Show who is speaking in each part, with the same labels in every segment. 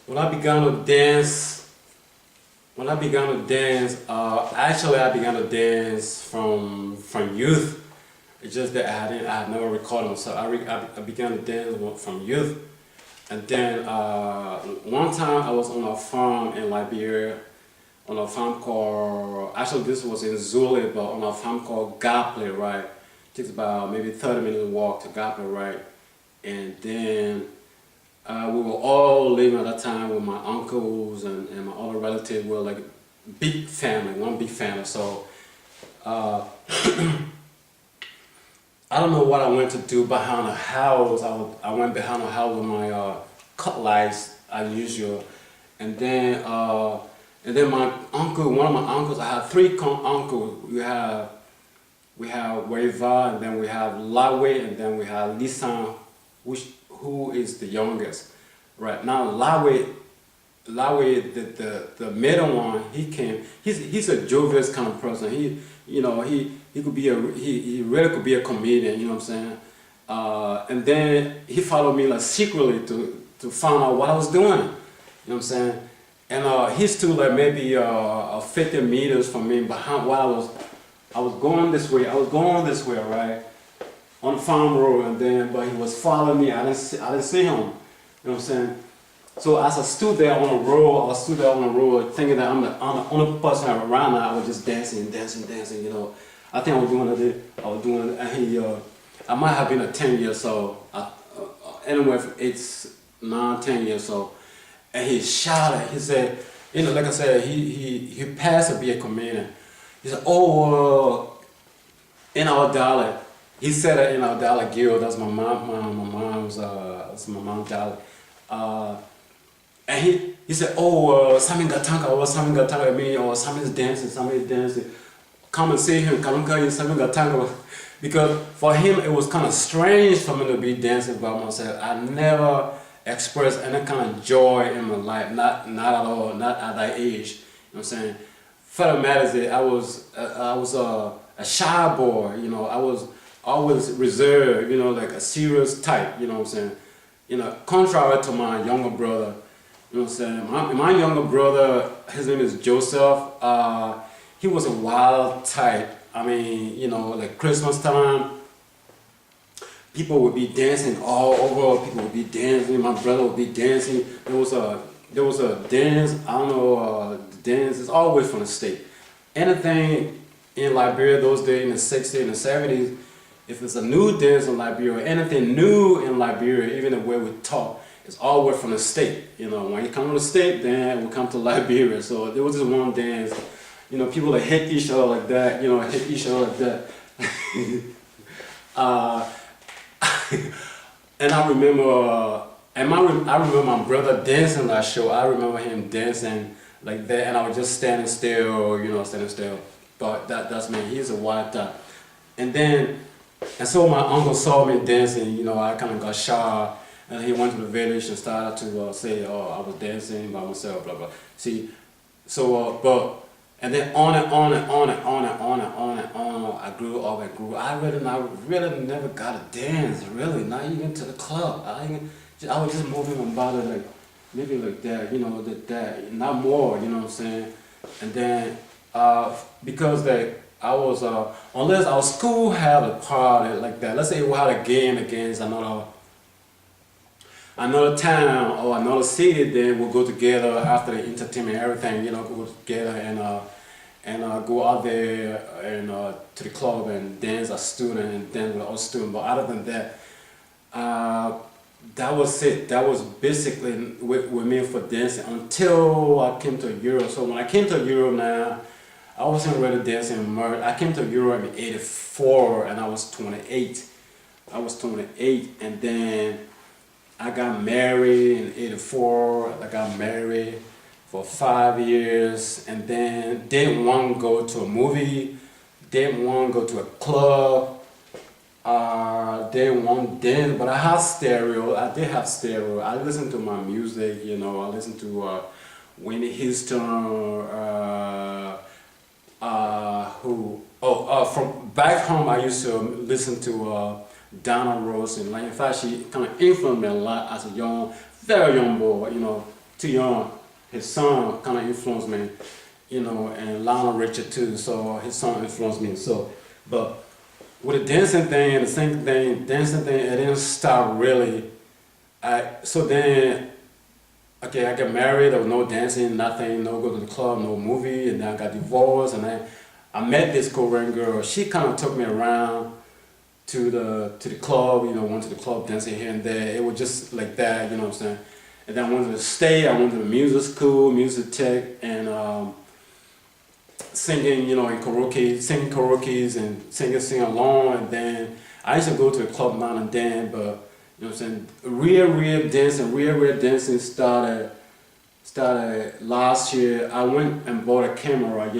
Speaker 1: When I began to dance, actually I began to dance from youth. It's just that I had never recorded myself. I began to dance from youth, and then one time I was on a farm in Liberia, on a farm called, actually this was in Zulu, but on a farm called Gapley, right? It takes about maybe 30-minute walk to Gapley, right? And then we were all living at that time with my uncles and my other relatives. We were like a big family, one big family. So uh, I don't know what I went to do behind the house. I went behind the house with my cutlass as usual, and then my uncle, one of my uncles. I had three uncles. We have Weva, and then we have Lawe, and then we have Lisan, who is the youngest. Right now, Lawe, the middle one, he came. He's a jovial kind of person. He could be he really could be a comedian. You know what I'm saying? And then he followed me like secretly to find out what I was doing. You know what I'm saying? And he stood like maybe 50 meters from me behind while I was going this way. I was going this way, right, on the farm road, and then but he was following me. I didn't see him. You know what I'm saying? So as I stood there on the road, thinking that I'm the only person around. I was just dancing. You know, I think I was doing it, and I might have been a 10 years old. Anyway, it's 9, 10 years old, and he shouted. He said, like I said, he passed to be a comedian. He said, "Oh, in our dialect." He said it in our dialect, Gil. That's my mom's dialect. And he said, "Oh, Sami Gatanga, or Sami Gatanga, or Sami's dancing. Come and see him, come and Sami Gatanga." Because for him, it was kind of strange for me to be dancing by myself. I never expressed any kind of joy in my life, not at all, not at that age. You know what I'm saying? For the matter is that I was a shy boy. You know, I was always reserved. You know, like a serious type. You know what I'm saying? You know, contrary to my younger brother. You know what I'm saying? My younger brother, his name is Joseph. He was a wild type. I mean, you know, like Christmas time, people would be dancing all over. People would be dancing. My brother would be dancing. There was a dance. I don't know. The dance is always from the state. Anything in Liberia those days in the 60s and the 70s, if it's a new dance in Liberia, anything new in Liberia, even the way we talk, it's always from the state. You know, when you come to the state, then we come to Liberia. So there was this one dance. You know, people that hit each other like that. You know, hit each other like that. And I remember, I remember my brother dancing that show. I remember him dancing like that, and I was just standing still. You know, standing still. But that's me. He's a wild type. And so my uncle saw me dancing. You know, I kind of got shy. And he went to the village and started to say, "Oh, I was dancing by myself, blah blah." See, so and then on and on and on and on and on and on and on. I grew up and grew. I really never got to dance. Really, not even to the club. I was just moving my body like maybe like that. You know, that not more. You know what I'm saying? And then because I was unless our school had a party like that. Let's say we had a game against another town or another city, then we'll go together after the entertainment, everything, you know, go together and go out there and to the club and dance as student and dance with all students. But other than that, that was it. That was basically with me for dancing until I came to Europe. So when I came to Europe now, I wasn't really dancing much. I came to Europe in '84 and I was 28. And then I got married in '84. I got married for 5 years, and then didn't want to go to a movie, didn't want to go to a club, didn't want to dance, but I had stereo. I did have stereo. I listened to my music, you know. I listened to Whitney Houston, from back home. I used to listen to Donna Rose, and like in fact she kind of influenced me a lot as a young, very young boy, too young. His son kind of influenced me, and Lionel Richard too. So his son influenced me. So, but with the dancing thing and the singing thing, dancing thing, it didn't start really. So then, okay, I got married. There was no dancing, nothing, no go to the club, no movie, and then I got divorced, and I met this Korean girl. She kind of took me around to the club, went to the club dancing here and there. It was just like that, you know what I'm saying? And then I wanted to stay, I went to the music school, music tech, and singing, in karaoke, singing karaoke's and sing along. And then I used to go to the club now and then, but you know what I'm saying? Real dancing started last year. I went and bought a camera,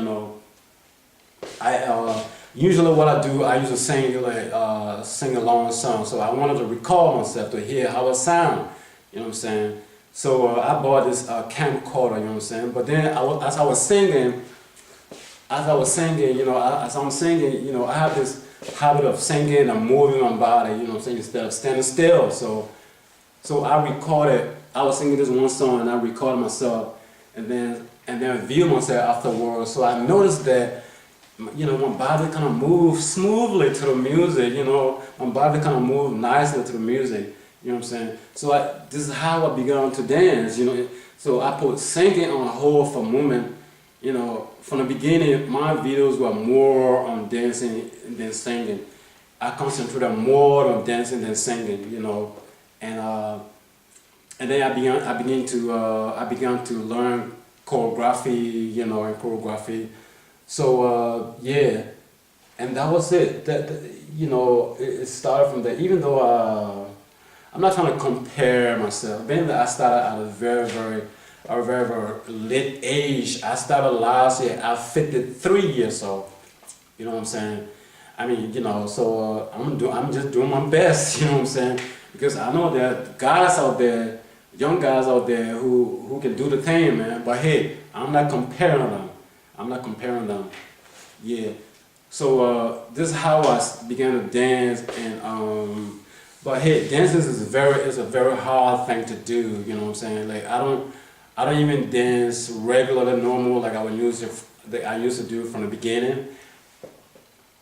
Speaker 1: I usually what I do, I usually sing along songs. So I wanted to record myself to hear how it sound. You know what I'm saying? So I bought this camcorder. You know what I'm saying? But then as I was singing, as I'm singing, I have this habit of singing and moving my body. You know what I'm saying? Instead of standing still. So I recorded. I was singing this one song and I recorded myself, and then viewed myself afterwards. So I noticed that my body kind of moves smoothly to the music, my body kind of moves nicely to the music, you know what I'm saying? So this is how I began to dance, So I put singing on hold for a moment, from the beginning, my videos were more on dancing than singing. I concentrated more on dancing than singing, and then I began to learn choreography, and choreography. So yeah, and that was it. It started from there. Even though I'm not trying to compare myself. Then I started at a very late age. I started last year at 53 years old. You know what I'm saying? I mean, so I'm just doing my best. You know what I'm saying? Because I know that guys out there, young guys out there who can do the thing, man. But hey, I'm not comparing them. Yeah. So this is how I began to dance, and but hey, dancing is a very hard thing to do. You know what I'm saying? Like I don't even dance regularly, normal like I used to do from the beginning.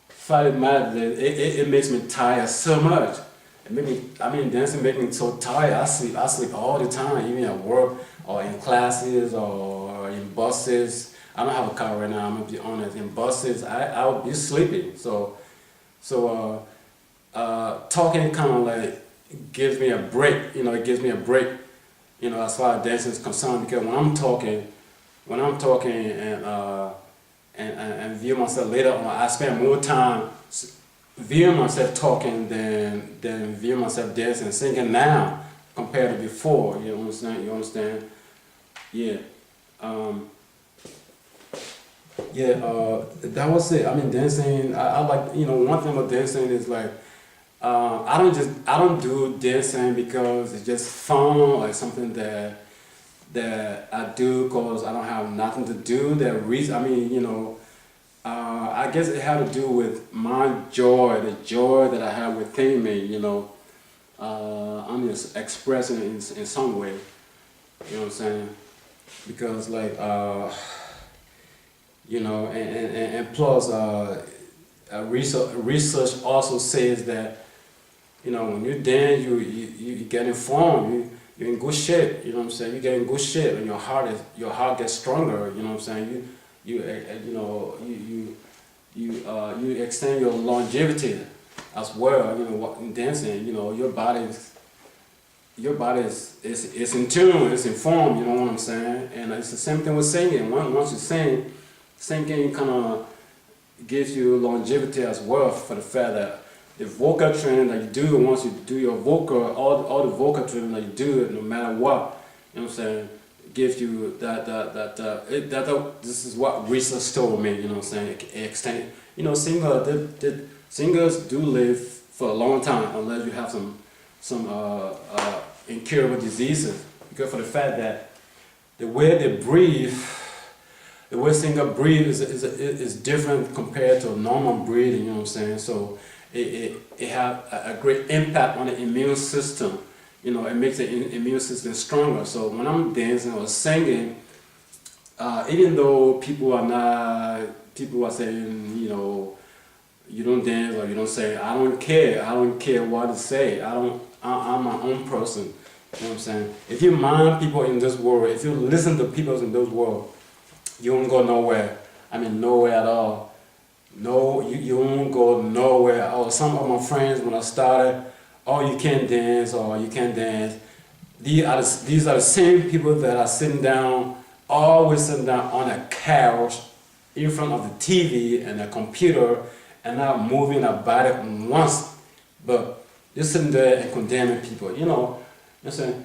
Speaker 1: Fact it makes me tired so much. Dancing makes me so tired. I sleep all the time, even at work or in classes or in buses. I don't have a car right now, I'm gonna be honest. In buses, I'll be sleeping. So talking kind of like gives me a break. It gives me a break. As far as dancing is concerned, because when I'm talking and view myself later on, I spend more time viewing myself talking than viewing myself dancing, singing now compared to before. You understand? Yeah. That was it. Dancing. I like, one thing about dancing is like, I don't do dancing because it's just fun or something that I do because I don't have nothing to do. I guess it had to do with my joy, the joy that I have within me. I'm just expressing it in some way. You know what I'm saying? Because like. And plus, research also says that, when you dance, you get informed, you're in good shape. You know what I'm saying? You get in good shape, and your heart gets stronger. You know what I'm saying? You extend your longevity as well. In dancing, your body is in tune, it's informed. You know what I'm saying? And it's the same thing with singing. Once you sing. Singing kind of gives you longevity as well, for the fact that the vocal training that you do, once you do your vocal, all the vocal training that you do, no matter what, you know what I'm saying, gives you this is what research told me, you know what I'm saying, singers do live for a long time unless you have some incurable diseases, because for the fact that the way they breathe, the way singer breathe is different compared to normal breathing, you know what I'm saying? So it have a great impact on the immune system. You know, it makes the immune system stronger. So when I'm dancing or singing, even though people are saying, you know, you don't dance or you don't sing, I don't care. I don't care what to say. I'm my own person. You know what I'm saying? If you mind people in this world, if you listen to people in this world, you won't go nowhere. I mean, nowhere at all. No, you won't go nowhere. Or some of my friends, when I started, oh, you can't dance, or you can't dance. These are the same people that are sitting down, always sitting down on a couch in front of the TV and a computer and not moving their body once, but just sitting there and condemning people. You know, I'm saying,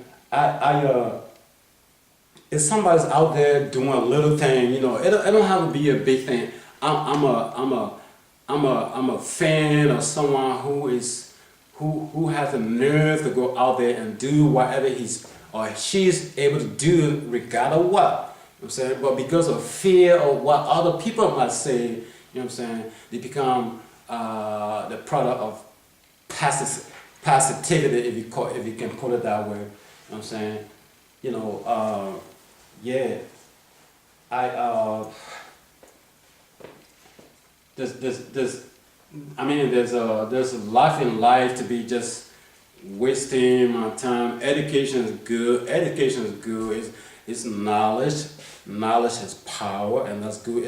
Speaker 1: if somebody's out there doing a little thing, you know, it don't have to be a big thing. I'm a fan of someone who has the nerve to go out there and do whatever he's or she's able to do, regardless of what. You know what I'm saying? But because of fear of what other people might say, you know what I'm saying, they become the product of passivity, if you can put it that way. You know what I'm saying? You know, yeah. There's a life in life to be just wasting my time. Education is good. Education is good. It's knowledge. Knowledge is power, and that's good.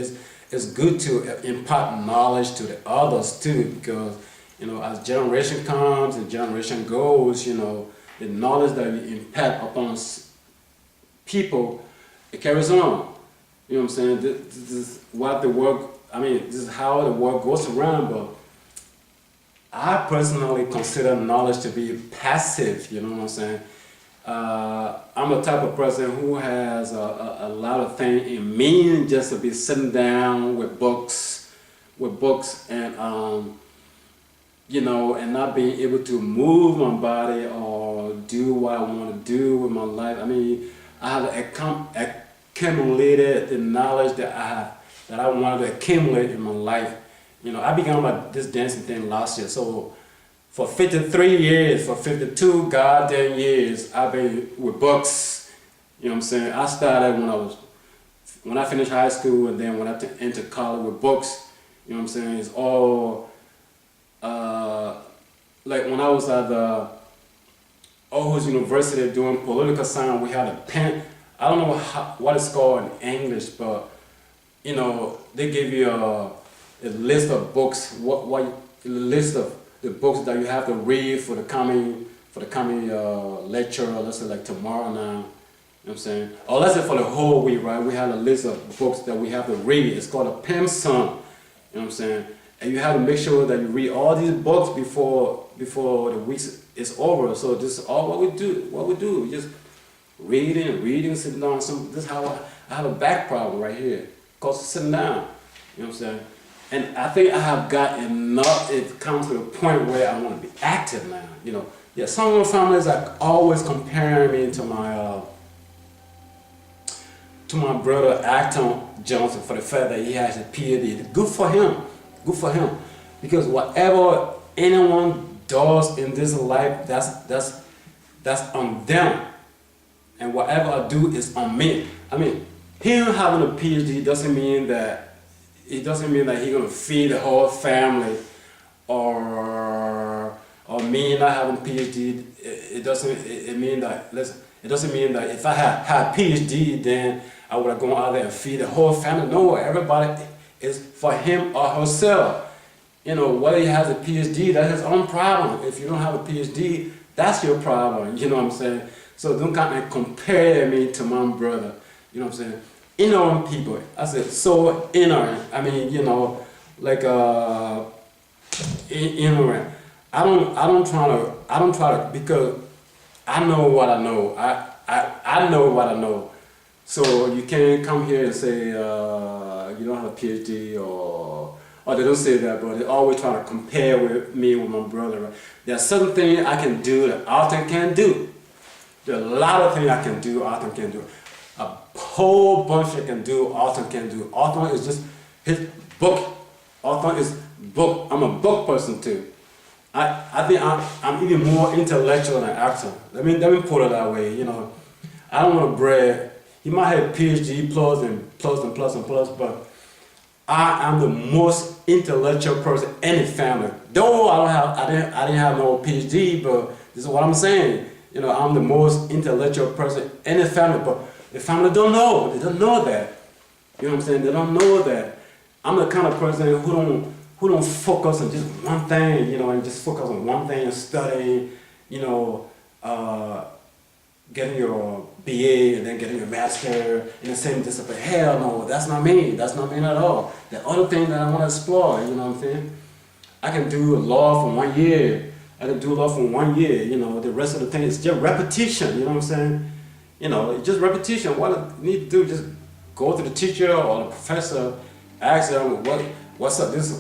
Speaker 1: It's good to impart knowledge to the others too, because you know, as generation comes and generation goes, you know, the knowledge that you impart upon people, it carries on. You know what I'm saying? This is what the world. This is how the world goes around, but I personally consider knowledge to be passive, you know what I'm saying? I'm a type of person who has a lot of things in me, just to be sitting down with books and, you know, and not being able to move my body or do what I want to do with my life. I have accumulated the knowledge that I wanted to accumulate in my life. You know, I began this dancing thing last year. So for 53 years, for 52 goddamn years, I've been with books. You know what I'm saying? I started when I finished high school, and then when I entered college with books. You know what I'm saying? It's all, like when I was at the Aarhus University doing political science, we had a pen. I don't know what it's called in English, but you know, they give you a list of books, a list of the books that you have to read for the coming lecture, or let's say like tomorrow now. You know what I'm saying? Or let's say for the whole week, right? We have a list of books that we have to read. It's called a PIMSum. You know what I'm saying? And you have to make sure that you read all these books before the week is over. So this is all what we do. We just reading, sitting down. This is how I have a back problem right here. Cause sitting down, you know what I'm saying? And I think I have got enough. It comes to a point where I want to be active now. You know, yeah. Some of my families are always comparing me to my brother Acton Johnson for the fact that he has a PhD. Good for him. Good for him. Because whatever anyone does in this life, that's on them, and whatever I do is on me. Him having a PhD doesn't mean that he's gonna feed the whole family, or me not having a PhD. It doesn't mean that if I had a PhD, then I would have gone out there and feed the whole family. No, everybody is for him or herself. You know, whether he has a PhD, that's his own problem. If you don't have a PhD, that's your problem. You know what I'm saying? So don't kind of compare me to my brother. You know what I'm saying? Ignorant people. I said so ignorant. You know, like ignorant. I don't try to, because I know what I know. I know what I know. So you can't come here and say you don't have a PhD, or they don't say that, but they always try to compare me with my brother. Right? There are certain things I can do that Arthur can't do. There are a lot of things I can do Arthur can't do. A whole bunch I can do Arthur can't do. Arthur is just his book. Arthur is book. I'm a book person too. I think I'm even more intellectual than an actor. Let me put it that way. I don't want to brag. He might have PhD plus and plus and plus and plus, but I am the most intellectual person in the family. Though I didn't have no PhD, but this is what I'm saying. I'm the most intellectual person in the family, but the family don't know. They don't know that. You know what I'm saying? They don't know that. I'm the kind of person who don't focus on just one thing, and just focus on one thing and studying, getting your BA and then getting your master in the same discipline. Hell no, that's not me. That's not me at all. The other thing that I want to explore, you know what I'm saying? I can do law for 1 year. I can do law for 1 year, the rest of the thing is just repetition, you know what I'm saying? Just repetition. What you need to do, just go to the teacher or the professor, ask them what's up. This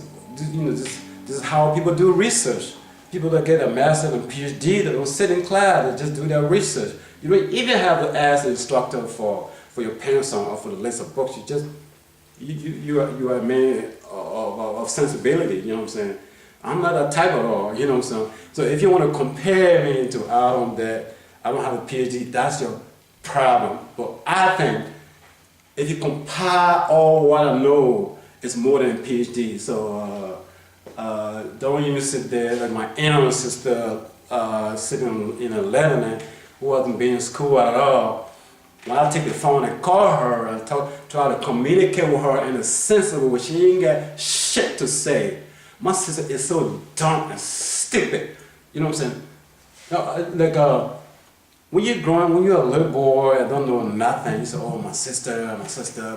Speaker 1: is how people do research. People that get a master and PhD, they don't sit in class, they just do their research. You don't even have to ask the instructor for your pencil or for the list of books. You are a man of sensibility, you know what I'm saying? I'm not that type at all, you know what I'm saying? So if you want to compare me to Adam that I don't have a PhD, that's your problem. But I think if you compare all what I know, it's more than a PhD. So don't even sit there like my aunt sister sitting in Lebanon who wasn't being in school at all. When I take the phone and call her and try to communicate with her in a sensible way, she ain't got shit to say. My sister is so dumb and stupid. You know what I'm saying? When you're a little boy and don't know nothing, you say, "Oh, my sister,"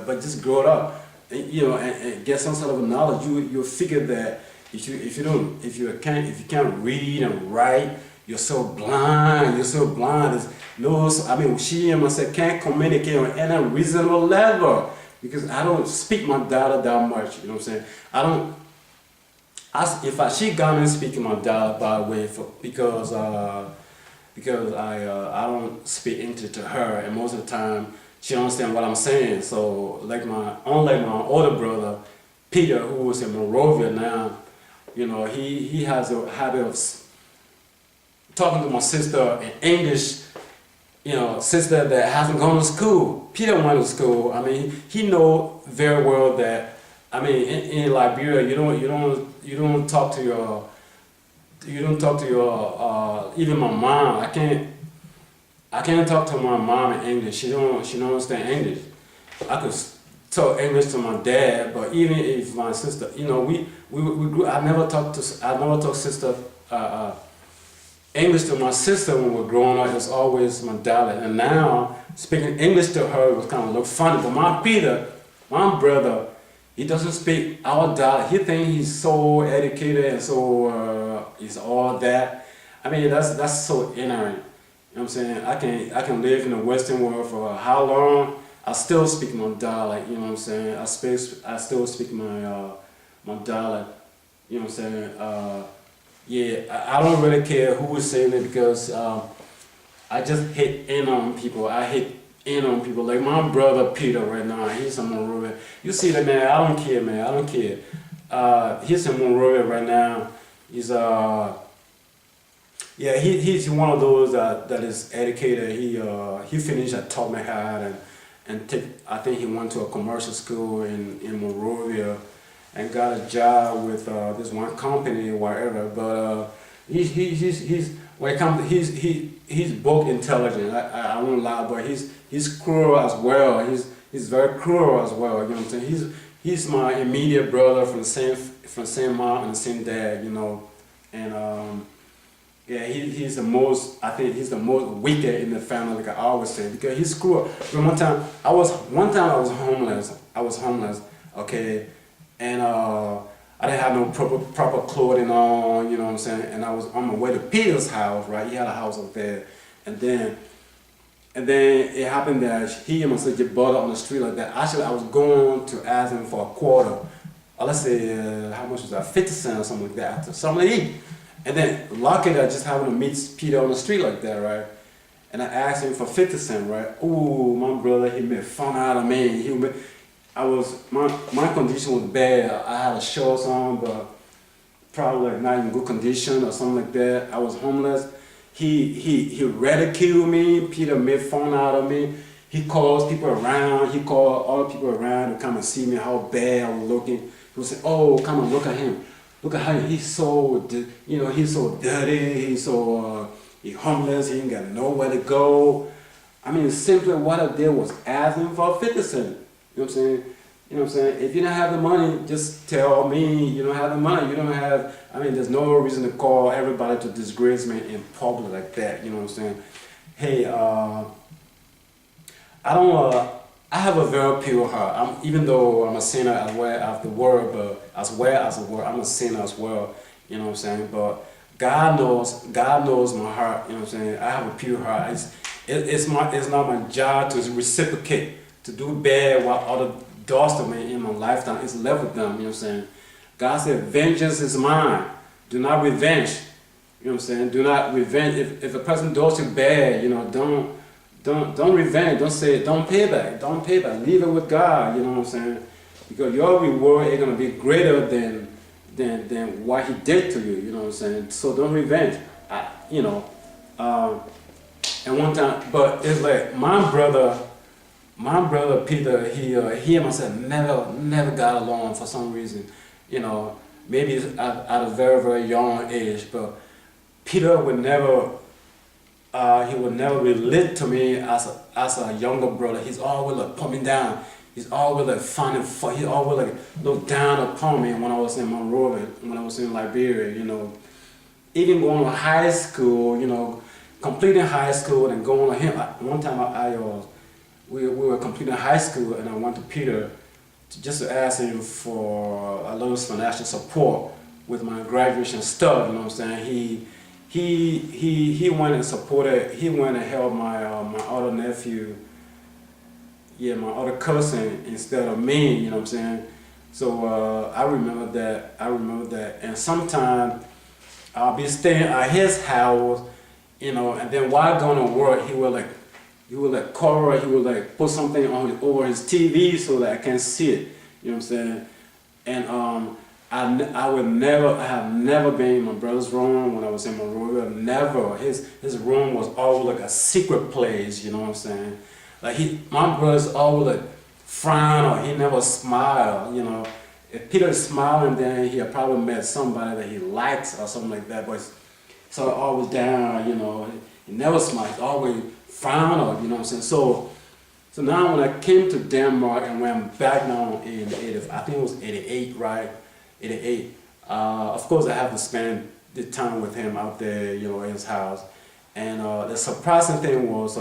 Speaker 1: but just grow up, and get some sort of knowledge. You'll figure that if you can't read and write, you're so blind. She and myself can't communicate on any reasonable level because I don't speak my daughter that much. You know what I'm saying? She got me speaking my daughter by the way because I don't speak English to her, and most of the time she understands what I'm saying. So unlike my older brother Peter, who was in Monrovia now, he has a habit of talking to my sister in English. Sister that hasn't gone to school. Peter went to school. He know very well that. In Liberia, you don't talk to your even my mom. I can't talk to my mom in English. She don't understand English. I could talk English to my dad, but even if my sister, we grew. I never talked sister English to my sister when we were growing up. It was always my dialect, and now speaking English to her was kind of look funny. But my brother. He doesn't speak our dialect. He thinks he's so educated and so he's all that. That's so ignorant. You know what I'm saying? I can live in the Western world for how long? I still speak my dialect. You know what I'm saying? I still speak my dialect. You know what I'm saying? I don't really care who is saying it because I just hate in on people. I hate in on people. Like my brother Peter right now, he's in Monrovia. You see that, man? I don't care, man. I don't care. He's in Monrovia right now. He's he's one of those that is educated. He finished at Top Manhattan and I think he went to a commercial school in Monrovia and got a job with this one company or whatever. But he's when it comes he's both intelligent. I won't lie, but he's cruel as well. He's very cruel as well. You know what I'm saying? He's my immediate brother from the same mom and the same dad. And he's the most. I think he's the most wicked in the family. Like I always say, because he's cruel. But one time I was homeless. Okay, and I didn't have no proper clothing on, you know what I'm saying? And I was on my way to Peter's house, right? He had a house up there. And then it happened that he and my sister get bought up on the street like that. Actually, I was going to ask him for a quarter. Or let's say, how much was that? 50 cents or something like that. Something to eat. And then, luckily, I just happened to meet Peter on the street like that, right? And I asked him for 50 cents, right? Ooh, my brother, he made fun out of me. My condition was bad. I had a shorts on, but probably like not in good condition or something like that. I was homeless. He ridiculed me. Peter made fun out of me. He calls people around. He called all the people around to come and see me how bad I was looking. He would say, "Oh, come on, look at him. Look at how he's so, he's so dirty. He's so he's homeless. He ain't got nowhere to go." I mean, simply what I did was ask him for 50 cents. You know what I'm saying? You know what I'm saying? If you don't have the money, just tell me you don't have the money. You don't have, I mean, there's no reason to call everybody to disgrace me in public like that. You know what I'm saying? Hey, I don't, I have a very pure heart. Even though I'm a sinner as well as the world, but as well as the world, I'm a sinner as well. You know what I'm saying? But God knows my heart. You know what I'm saying? I have a pure heart. It's not my job to reciprocate, to do bad while other does to me in my lifetime. It's left with them. You know what I'm saying? God said, "Vengeance is mine. Do not revenge." You know what I'm saying? Do not revenge. If a person does you bad, don't revenge. Don't say, don't pay back. Don't pay back. Leave it with God. You know what I'm saying? Because your reward is gonna be greater than what He did to you. You know what I'm saying? So don't revenge. And one time, but it's like my brother Peter, he and myself never got along for some reason. Maybe it's at a very, very young age, but Peter would never relate to me as a younger brother. He's always like put me down. He's always like finding fault. He always like look down upon me when I was in Monrovia, when I was in Liberia. Even going to high school, completing high school and going to him. One time we were completing high school and I went to Peter just to ask him for a little financial support with my graduation stuff. You know what I'm saying? He went and supported. He went and helped my other nephew, my other cousin instead of me. You know what I'm saying? So I remember that. And sometimes I'll be staying at his house, and then while going to work, he would cover, he would put something over his TV so that I can see it. You know what I'm saying? And I have never been in my brother's room when I was in Monrovia. Never. His room was always like a secret place. You know what I'm saying? My brother's always frown, or he never smile. If Peter is smiling, then he probably met somebody that he likes or something like that. But he's always down. He never smiles. He's always frown, or you know what I'm saying. So now when I came to Denmark and when I'm back now in I think it was 88, right? 88. Of course, I have to spend the time with him out there, in his house. And the surprising thing was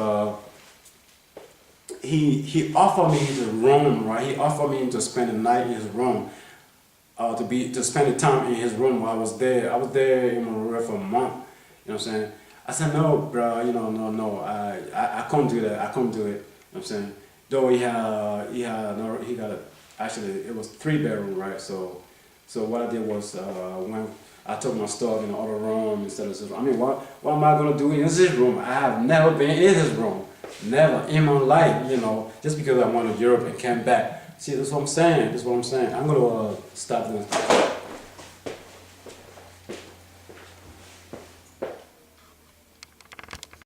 Speaker 1: he offered me his room, right? He offered me to spend the night in his room, to spend the time in his room while I was there. I was there in Monrovia for a month. You know what I'm saying? I said, "No, bro, no. I can't do that. I can't do it." You know what I'm saying? Though actually it was 3-bedroom, right? So what I did was when I took my stuff in the other room instead of this room. I mean, what am I gonna do in this room? I have never been in his room, never in my life. Just because I went to Europe and came back. See, that's what I'm saying. I'm gonna stop this.